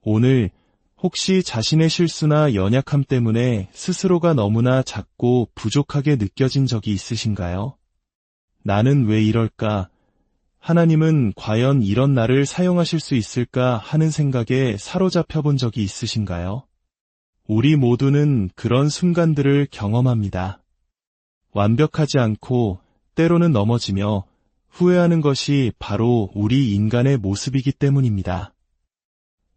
오늘 혹시 자신의 실수나 연약함 때문에 스스로가 너무나 작고 부족하게 느껴진 적이 있으신가요? 나는 왜 이럴까? 하나님은 과연 이런 나를 사용하실 수 있을까 하는 생각에 사로잡혀 본 적이 있으신가요? 우리 모두는 그런 순간들을 경험합니다. 완벽하지 않고 때로는 넘어지며 후회하는 것이 바로 우리 인간의 모습이기 때문입니다.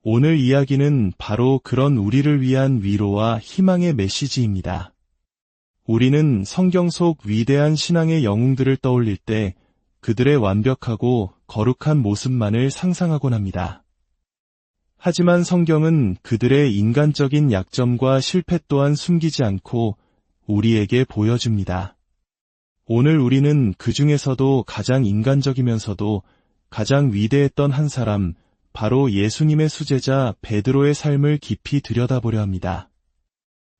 오늘 이야기는 바로 그런 우리를 위한 위로와 희망의 메시지입니다. 우리는 성경 속 위대한 신앙의 영웅들을 떠올릴 때 그들의 완벽하고 거룩한 모습만을 상상하곤 합니다. 하지만 성경은 그들의 인간적인 약점과 실패 또한 숨기지 않고 우리에게 보여줍니다. 오늘 우리는 그 중에서도 가장 인간적이면서도 가장 위대했던 한 사람, 바로 예수님의 수제자 베드로의 삶을 깊이 들여다보려 합니다.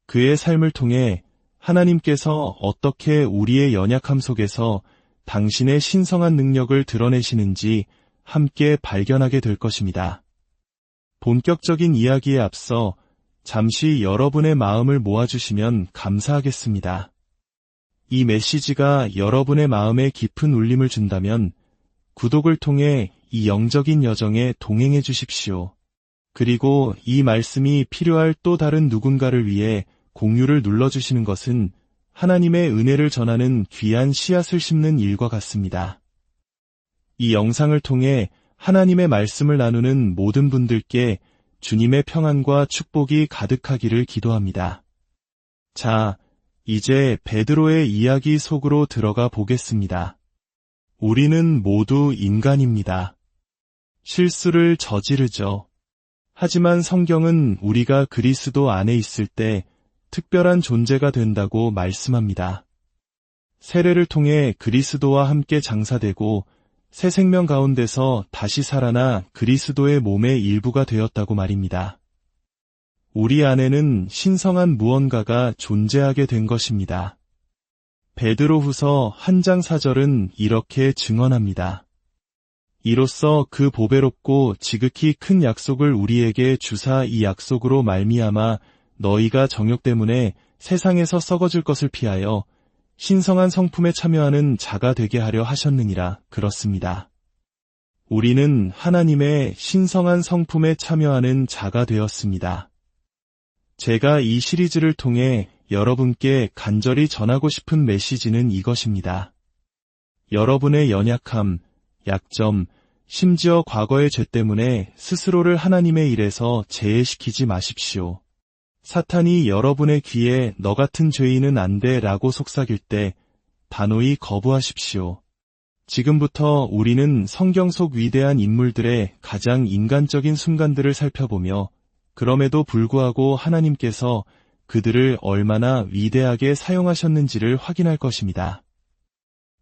그의 삶을 통해 하나님께서 어떻게 우리의 연약함 속에서 당신의 신성한 능력을 드러내시는지 함께 발견하게 될 것입니다. 본격적인 이야기에 앞서 잠시 여러분의 마음을 모아주시면 감사하겠습니다. 이 메시지가 여러분의 마음에 깊은 울림을 준다면 구독을 통해 이 영적인 여정에 동행해 주십시오. 그리고 이 말씀이 필요할 또 다른 누군가를 위해 공유를 눌러주시는 것은 하나님의 은혜를 전하는 귀한 씨앗을 심는 일과 같습니다. 이 영상을 통해 하나님의 말씀을 나누는 모든 분들께 주님의 평안과 축복이 가득하기를 기도합니다. 자, 이제 베드로의 이야기 속으로 들어가 보겠습니다. 우리는 모두 인간입니다. 실수를 저지르죠. 하지만 성경은 우리가 그리스도 안에 있을 때 특별한 존재가 된다고 말씀합니다. 세례를 통해 그리스도와 함께 장사되고 새 생명 가운데서 다시 살아나 그리스도의 몸의 일부가 되었다고 말입니다. 우리 안에는 신성한 무언가가 존재하게 된 것입니다. 베드로후서 1장 4절은 이렇게 증언합니다. 이로써 그 보배롭고 지극히 큰 약속을 우리에게 주사 이 약속으로 말미암아 너희가 정욕 때문에 세상에서 썩어질 것을 피하여 신성한 성품에 참여하는 자가 되게 하려 하셨느니라. 그렇습니다. 우리는 하나님의 신성한 성품에 참여하는 자가 되었습니다. 제가 이 시리즈를 통해 여러분께 간절히 전하고 싶은 메시지는 이것입니다. 여러분의 연약함, 약점, 심지어 과거의 죄 때문에 스스로를 하나님의 일에서 제외시키지 마십시오. 사탄이 여러분의 귀에 너 같은 죄인은 안 돼 라고 속삭일 때 단호히 거부하십시오. 지금부터 우리는 성경 속 위대한 인물들의 가장 인간적인 순간들을 살펴보며 그럼에도 불구하고 하나님께서 그들을 얼마나 위대하게 사용하셨는지를 확인할 것입니다.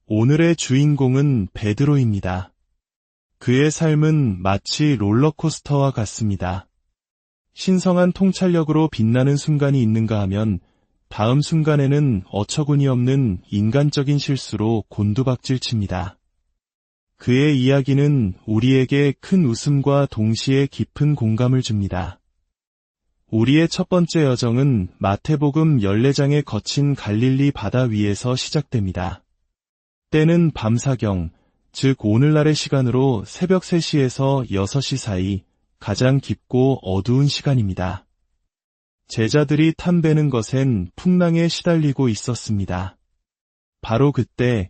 오늘의 주인공은 베드로입니다. 그의 삶은 마치 롤러코스터와 같습니다. 신성한 통찰력으로 빛나는 순간이 있는가 하면 다음 순간에는 어처구니 없는 인간적인 실수로 곤두박질 칩니다. 그의 이야기는 우리에게 큰 웃음과 동시에 깊은 공감을 줍니다. 우리의 첫 번째 여정은 마태복음 14장에 거친 갈릴리 바다 위에서 시작됩니다. 때는 밤사경, 즉 오늘날의 시간으로 새벽 3시에서 6시 사이 가장 깊고 어두운 시간입니다. 제자들이 탄 배는 것엔 풍랑에 시달리고 있었습니다. 바로 그때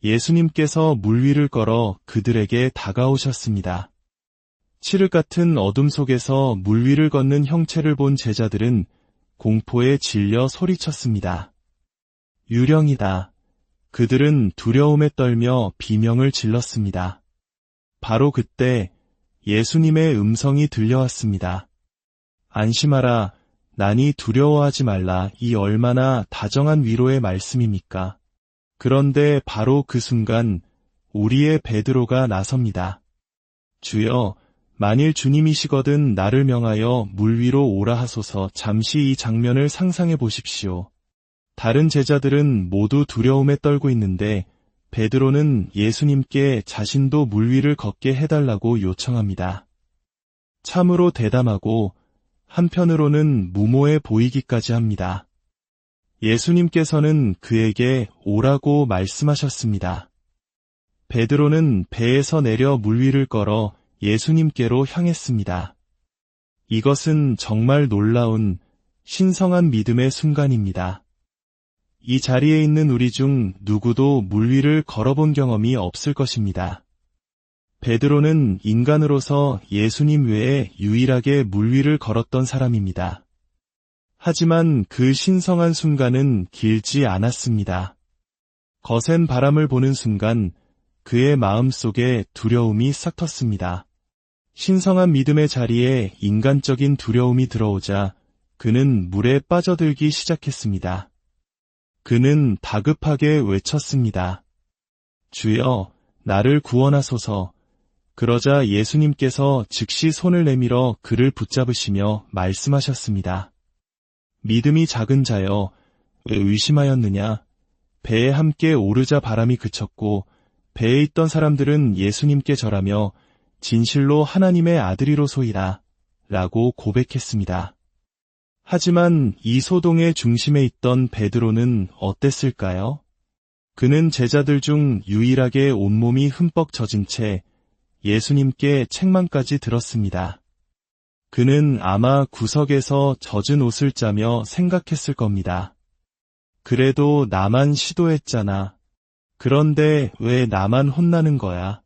예수님께서 물 위를 걸어 그들에게 다가오셨습니다. 칠흑 같은 어둠 속에서 물 위를 걷는 형체를 본 제자들은 공포에 질려 소리쳤습니다. 유령이다. 그들은 두려움에 떨며 비명을 질렀습니다. 바로 그때 예수님의 음성이 들려왔습니다. 안심하라, 나니 두려워하지 말라. 이 얼마나 다정한 위로의 말씀입니까? 그런데 바로 그 순간 우리의 베드로가 나섭니다. 주여, 만일 주님이시거든 나를 명하여 물 위로 오라 하소서. 잠시 이 장면을 상상해 보십시오. 다른 제자들은 모두 두려움에 떨고 있는데 베드로는 예수님께 자신도 물 위를 걷게 해달라고 요청합니다. 참으로 대담하고 한편으로는 무모해 보이기까지 합니다. 예수님께서는 그에게 오라고 말씀하셨습니다. 베드로는 배에서 내려 물 위를 걸어 예수님께로 향했습니다. 이것은 정말 놀라운 신성한 믿음의 순간입니다. 이 자리에 있는 우리 중 누구도 물 위를 걸어본 경험이 없을 것입니다. 베드로는 인간으로서 예수님 외에 유일하게 물 위를 걸었던 사람입니다. 하지만 그 신성한 순간은 길지 않았습니다. 거센 바람을 보는 순간 그의 마음속에 두려움이 싹 텄습니다. 신성한 믿음의 자리에 인간적인 두려움이 들어오자 그는 물에 빠져들기 시작했습니다. 그는 다급하게 외쳤습니다. 주여, 나를 구원하소서. 그러자 예수님께서 즉시 손을 내밀어 그를 붙잡으시며 말씀하셨습니다. 믿음이 작은 자여, 왜 의심하였느냐? 배에 함께 오르자 바람이 그쳤고 배에 있던 사람들은 예수님께 절하며 진실로 하나님의 아들이로소이다 라고 고백했습니다. 하지만 이 소동의 중심에 있던 베드로는 어땠을까요? 그는 제자들 중 유일하게 온몸이 흠뻑 젖은 채 예수님께 책망까지 들었습니다. 그는 아마 구석에서 젖은 옷을 짜며 생각했을 겁니다. 그래도 나만 시도했잖아. 그런데 왜 나만 혼나는 거야?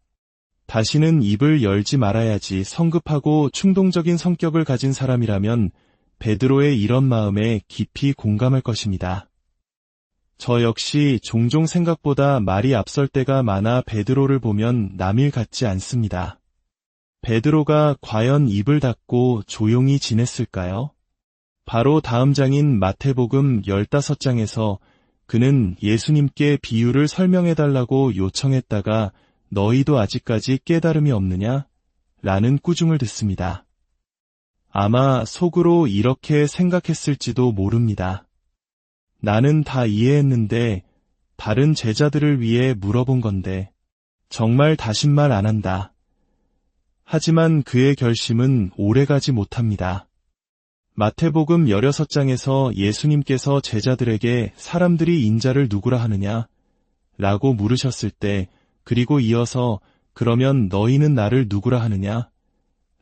다시는 입을 열지 말아야지. 성급하고 충동적인 성격을 가진 사람이라면 베드로의 이런 마음에 깊이 공감할 것입니다. 저 역시 종종 생각보다 말이 앞설 때가 많아 베드로를 보면 남일 같지 않습니다. 베드로가 과연 입을 닫고 조용히 지냈을까요? 바로 다음 장인 마태복음 15장에서 그는 예수님께 비유를 설명해달라고 요청했다가 너희도 아직까지 깨달음이 없느냐? 라는 꾸중을 듣습니다. 아마 속으로 이렇게 생각했을지도 모릅니다. 나는 다 이해했는데 다른 제자들을 위해 물어본 건데 정말 다신 말 안 한다. 하지만 그의 결심은 오래가지 못합니다. 마태복음 16장에서 예수님께서 제자들에게 사람들이 인자를 누구라 하느냐? 라고 물으셨을 때 그리고 이어서 그러면 너희는 나를 누구라 하느냐?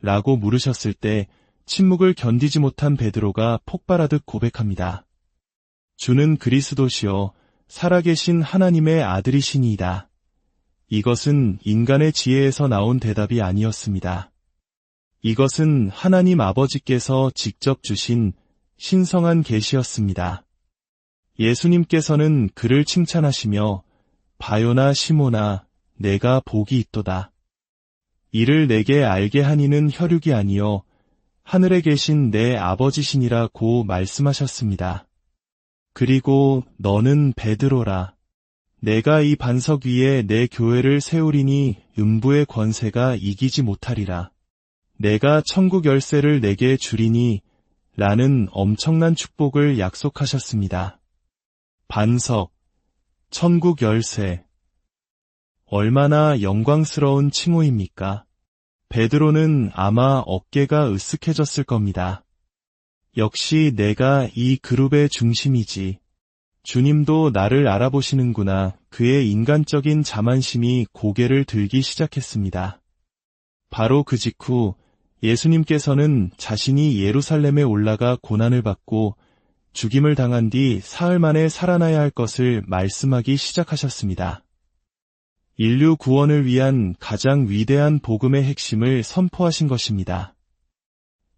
라고 물으셨을 때 침묵을 견디지 못한 베드로가 폭발하듯 고백합니다. 주는 그리스도시요 살아계신 하나님의 아들이시니이다. 이것은 인간의 지혜에서 나온 대답이 아니었습니다. 이것은 하나님 아버지께서 직접 주신 신성한 계시였습니다. 예수님께서는 그를 칭찬하시며 바요나 시모나 내가 복이 있도다. 이를 내게 알게 하니는 혈육이 아니요 하늘에 계신 내 아버지시니라고 말씀하셨습니다. 그리고 너는 베드로라. 내가 이 반석 위에 내 교회를 세우리니 음부의 권세가 이기지 못하리라. 내가 천국 열쇠를 내게 주리니 라는 엄청난 축복을 약속하셨습니다. 반석, 천국 열쇠. 얼마나 영광스러운 칭호입니까? 베드로는 아마 어깨가 으쓱해졌을 겁니다. 역시 내가 이 그룹의 중심이지. 주님도 나를 알아보시는구나. 그의 인간적인 자만심이 고개를 들기 시작했습니다. 바로 그 직후 예수님께서는 자신이 예루살렘에 올라가 고난을 받고 죽임을 당한 뒤 사흘 만에 살아나야 할 것을 말씀하기 시작하셨습니다. 인류 구원을 위한 가장 위대한 복음의 핵심을 선포하신 것입니다.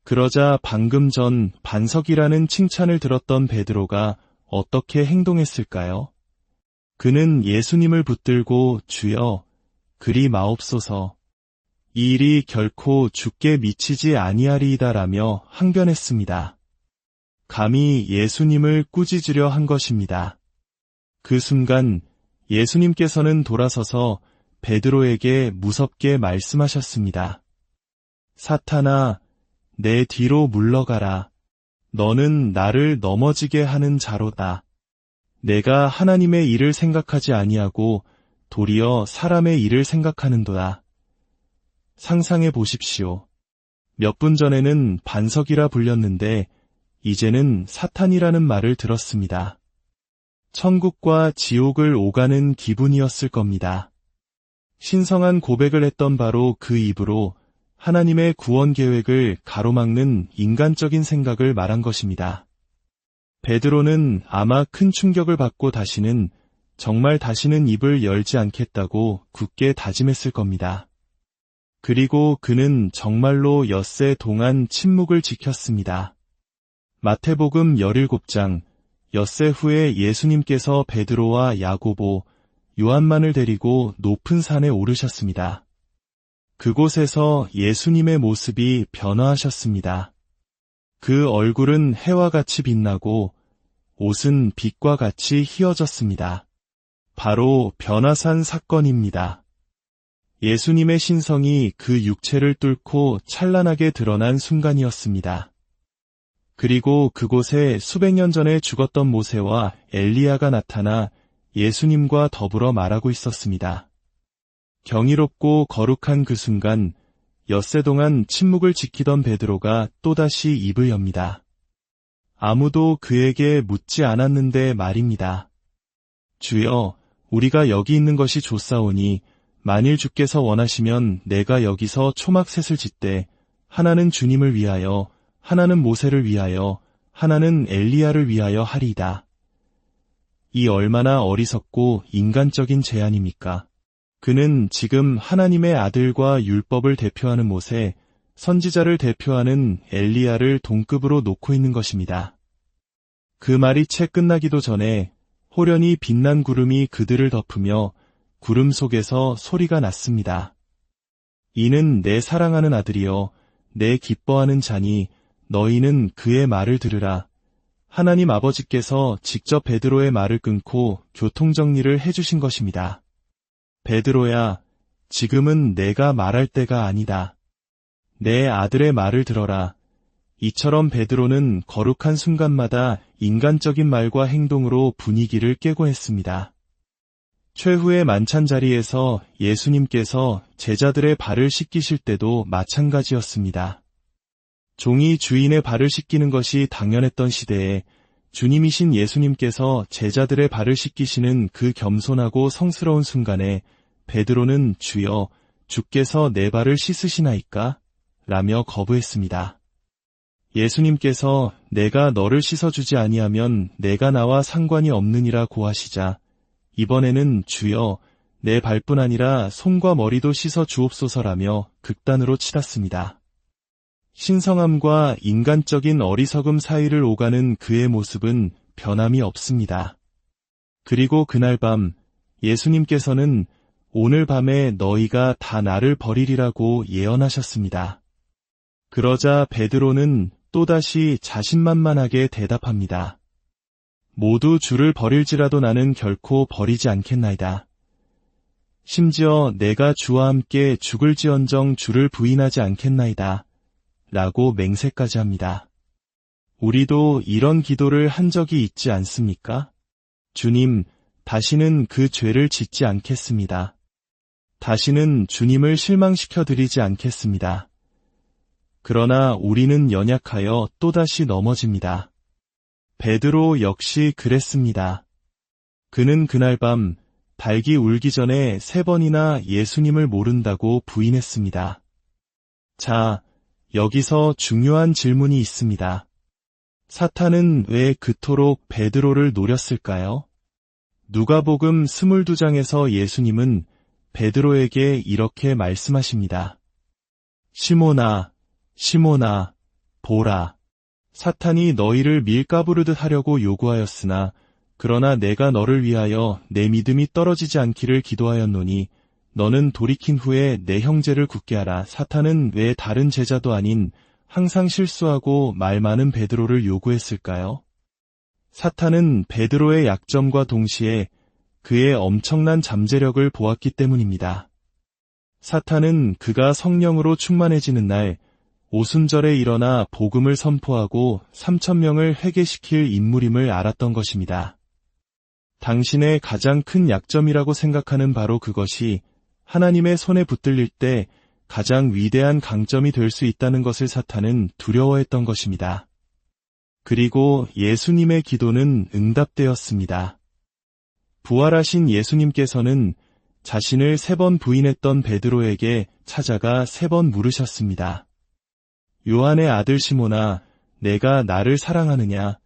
그러자 방금 전 반석이라는 칭찬을 들었던 베드로가 어떻게 행동했을까요? 그는 예수님을 붙들고 주여, 그리 마옵소서. 이 일이 결코 주께 미치지 아니하리이다라며 항변했습니다. 감히 예수님을 꾸짖으려 한 것입니다. 그 순간 예수님께서는 돌아서서 베드로에게 무섭게 말씀하셨습니다. 사탄아, 내 뒤로 물러가라. 너는 나를 넘어지게 하는 자로다. 내가 하나님의 일을 생각하지 아니하고 도리어 사람의 일을 생각하는도다. 상상해 보십시오. 몇 분 전에는 반석이라 불렸는데 이제는 사탄이라는 말을 들었습니다. 천국과 지옥을 오가는 기분이었을 겁니다. 신성한 고백을 했던 바로 그 입으로 하나님의 구원 계획을 가로막는 인간적인 생각을 말한 것입니다. 베드로는 아마 큰 충격을 받고 정말 다시는 입을 열지 않겠다고 굳게 다짐했을 겁니다. 그리고 그는 정말로 엿새 동안 침묵을 지켰습니다. 마태복음 17장, 엿새 후에 예수님께서 베드로와 야고보, 요한만을 데리고 높은 산에 오르셨습니다. 그곳에서 예수님의 모습이 변화하셨습니다. 그 얼굴은 해와 같이 빛나고 옷은 빛과 같이 희어졌습니다. 바로 변화산 사건입니다. 예수님의 신성이 그 육체를 뚫고 찬란하게 드러난 순간이었습니다. 그리고 그곳에 수백 년 전에 죽었던 모세와 엘리야가 나타나 예수님과 더불어 말하고 있었습니다. 경이롭고 거룩한 그 순간, 엿새 동안 침묵을 지키던 베드로가 또다시 입을 엽니다. 아무도 그에게 묻지 않았는데 말입니다. 주여, 우리가 여기 있는 것이 좋사오니 만일 주께서 원하시면 내가 여기서 초막셋을 짓되 하나는 주님을 위하여, 하나는 모세를 위하여, 하나는 엘리야를 위하여 하리이다. 이 얼마나 어리석고 인간적인 제안입니까? 그는 지금 하나님의 아들과 율법을 대표하는 모세, 선지자를 대표하는 엘리야를 동급으로 놓고 있는 것입니다. 그 말이 채 끝나기도 전에 호련히 빛난 구름이 그들을 덮으며 구름 속에서 소리가 났습니다. 이는 내 사랑하는 아들이여, 내 기뻐하는 자니 너희는 그의 말을 들으라. 하나님 아버지께서 직접 베드로의 말을 끊고 교통정리를 해주신 것입니다. 베드로야, 지금은 내가 말할 때가 아니다. 내 아들의 말을 들어라. 이처럼 베드로는 거룩한 순간마다 인간적인 말과 행동으로 분위기를 깨고 했습니다. 최후의 만찬 자리에서 예수님께서 제자들의 발을 씻기실 때도 마찬가지였습니다. 종이 주인의 발을 씻기는 것이 당연했던 시대에 주님이신 예수님께서 제자들의 발을 씻기시는 그 겸손하고 성스러운 순간에 베드로는 주여, 주께서 내 발을 씻으시나이까? 라며 거부했습니다. 예수님께서 내가 너를 씻어주지 아니하면 내가 나와 상관이 없느니라 고하시자 이번에는 주여, 내 발뿐 아니라 손과 머리도 씻어 주옵소서라며 극단으로 치닫습니다. 신성함과 인간적인 어리석음 사이를 오가는 그의 모습은 변함이 없습니다. 그리고 그날 밤 예수님께서는 오늘 밤에 너희가 다 나를 버리리라고 예언하셨습니다. 그러자 베드로는 또다시 자신만만하게 대답합니다. 모두 주를 버릴지라도 나는 결코 버리지 않겠나이다. 심지어 내가 주와 함께 죽을지언정 주를 부인하지 않겠나이다. 라고 맹세까지 합니다. 우리도 이런 기도를 한 적이 있지 않습니까? 주님, 다시는 그 죄를 짓지 않겠습니다. 다시는 주님을 실망시켜 드리지 않겠습니다. 그러나 우리는 연약하여 또다시 넘어집니다. 베드로 역시 그랬습니다. 그는 그날 밤 닭이 울기 전에 3번이나 예수님을 모른다고 부인했습니다. 자, 여기서 중요한 질문이 있습니다. 사탄은 왜 그토록 베드로를 노렸을까요? 누가복음 22장에서 예수님은 베드로에게 이렇게 말씀하십니다. 시몬아, 시몬아, 보라. 사탄이 너희를 밀가부르듯 하려고 요구하였으나 그러나 내가 너를 위하여 내 믿음이 떨어지지 않기를 기도하였노니 너는 돌이킨 후에 내 형제를 굳게 하라. 사탄은 왜 다른 제자도 아닌 항상 실수하고 말 많은 베드로를 요구했을까요? 사탄은 베드로의 약점과 동시에 그의 엄청난 잠재력을 보았기 때문입니다. 사탄은 그가 성령으로 충만해지는 날 오순절에 일어나 복음을 선포하고 3,000명을 회개시킬 인물임을 알았던 것입니다. 당신의 가장 큰 약점이라고 생각하는 바로 그것이 하나님의 손에 붙들릴 때 가장 위대한 강점이 될 수 있다는 것을 사탄은 두려워했던 것입니다. 그리고 예수님의 기도는 응답되었습니다. 부활하신 예수님께서는 자신을 3번 부인했던 베드로에게 찾아가 3번 물으셨습니다. 요한의 아들 시몬아, 내가 나를 사랑하느냐?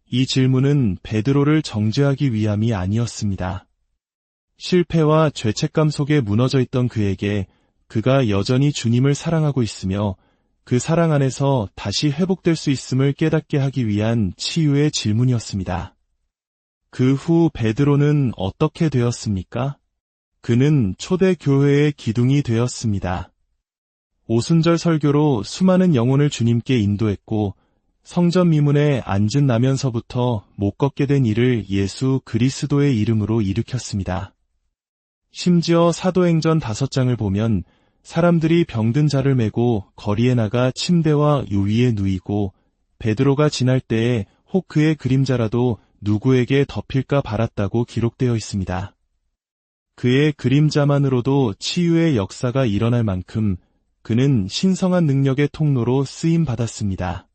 이 질문은 베드로를 정죄하기 위함이 아니었습니다. 실패와 죄책감 속에 무너져 있던 그에게 그가 여전히 주님을 사랑하고 있으며 그 사랑 안에서 다시 회복될 수 있음을 깨닫게 하기 위한 치유의 질문이었습니다. 그 후 베드로는 어떻게 되었습니까? 그는 초대교회의 기둥이 되었습니다. 오순절 설교로 수많은 영혼을 주님께 인도했고 성전 미문에 앉은 나면서부터 못 걷게 된 이를 예수 그리스도의 이름으로 일으켰습니다. 심지어 사도행전 5장을 보면 사람들이 병든 자를 메고 거리에 나가 침대와 요위에 누이고 베드로가 지날 때에 혹 그의 그림자라도 누구에게 덮일까 바랐다고 기록되어 있습니다. 그의 그림자만으로도 치유의 역사가 일어날 만큼 그는 신성한 능력의 통로로 쓰임받았습니다.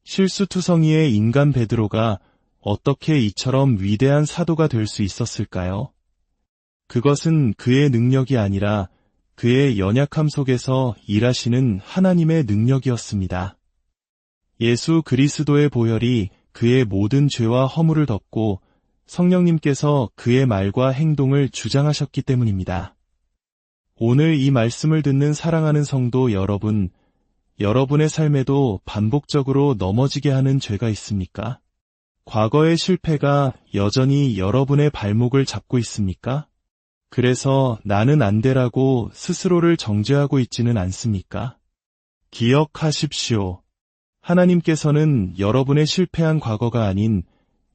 실수투성이의 인간 베드로가 어떻게 이처럼 위대한 사도가 될 수 있었을까요? 그것은 그의 능력이 아니라 그의 연약함 속에서 일하시는 하나님의 능력이었습니다. 예수 그리스도의 보혈이 그의 모든 죄와 허물을 덮고 성령님께서 그의 말과 행동을 주장하셨기 때문입니다. 오늘 이 말씀을 듣는 사랑하는 성도 여러분, 여러분의 삶에도 반복적으로 넘어지게 하는 죄가 있습니까? 과거의 실패가 여전히 여러분의 발목을 잡고 있습니까? 그래서 나는 안 되라고 스스로를 정죄하고 있지는 않습니까? 기억하십시오. 하나님께서는 여러분의 실패한 과거가 아닌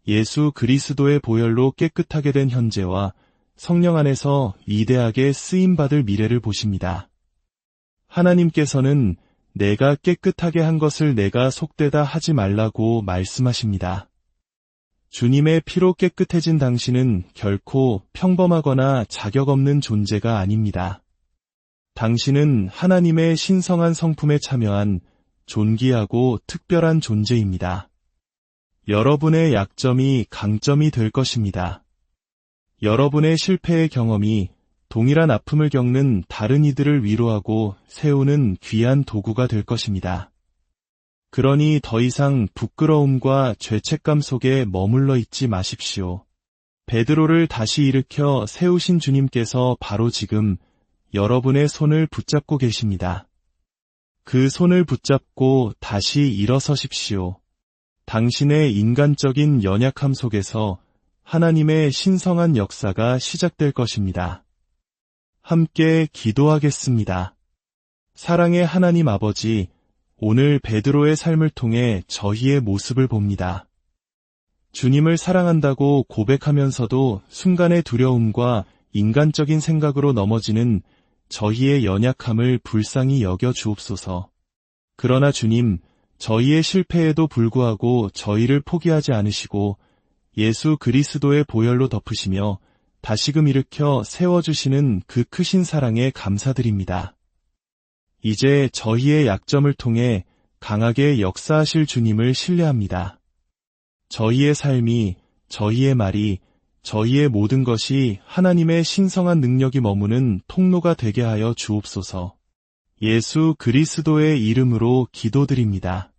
예수 그리스도의 보혈로 깨끗하게 된 현재와 성령 안에서 위대하게 쓰임받을 미래를 보십니다. 하나님께서는 내가 깨끗하게 한 것을 내가 속되다 하지 말라고 말씀하십니다. 주님의 피로 깨끗해진 당신은 결코 평범하거나 자격 없는 존재가 아닙니다. 당신은 하나님의 신성한 성품에 참여한 존귀하고 특별한 존재입니다. 여러분의 약점이 강점이 될 것입니다. 여러분의 실패의 경험이 동일한 아픔을 겪는 다른 이들을 위로하고 세우는 귀한 도구가 될 것입니다. 그러니 더 이상 부끄러움과 죄책감 속에 머물러 있지 마십시오. 베드로를 다시 일으켜 세우신 주님께서 바로 지금 여러분의 손을 붙잡고 계십니다. 그 손을 붙잡고 다시 일어서십시오. 당신의 인간적인 연약함 속에서 하나님의 신성한 역사가 시작될 것입니다. 함께 기도하겠습니다. 사랑의 하나님 아버지, 오늘 베드로의 삶을 통해 저희의 모습을 봅니다. 주님을 사랑한다고 고백하면서도 순간의 두려움과 인간적인 생각으로 넘어지는 저희의 연약함을 불쌍히 여겨 주옵소서. 그러나 주님, 저희의 실패에도 불구하고 저희를 포기하지 않으시고 예수 그리스도의 보혈로 덮으시며 다시금 일으켜 세워주시는 그 크신 사랑에 감사드립니다. 이제 저희의 약점을 통해 강하게 역사하실 주님을 신뢰합니다. 저희의 삶이, 저희의 말이, 저희의 모든 것이 하나님의 신성한 능력이 머무는 통로가 되게 하여 주옵소서. 예수 그리스도의 이름으로 기도드립니다.